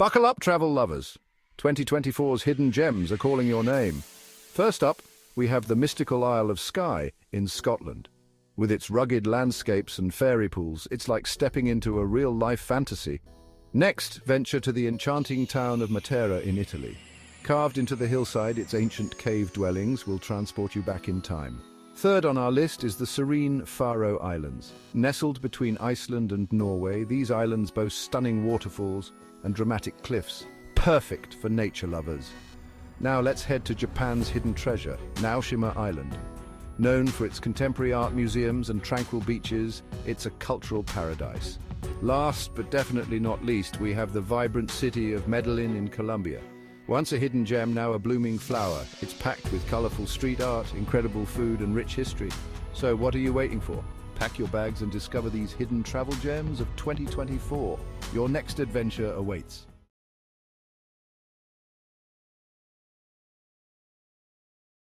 Buckle up, travel lovers. 2024's hidden gems are calling your name. First up, we have the mystical Isle of Skye in Scotland. With its rugged landscapes and fairy pools, it's like stepping into a real-life fantasy. Next, venture to the enchanting town of Matera in Italy. Carved into the hillside, its ancient cave dwellings will transport you back in time. Third on our list is the serene Faroe Islands. Nestled between Iceland and Norway, these islands boast stunning waterfalls and dramatic cliffs, perfect for nature lovers. Now let's head to Japan's hidden treasure, Naoshima Island. Known for its contemporary art museums and tranquil beaches, it's a cultural paradise. Last but definitely not least, we have the vibrant city of Medellin in Colombia. Once a hidden gem, now a blooming flower. It's packed with colorful street art, incredible food and rich history. So what are you waiting for? Pack your bags and discover these hidden travel gems of 2024. Your next adventure awaits.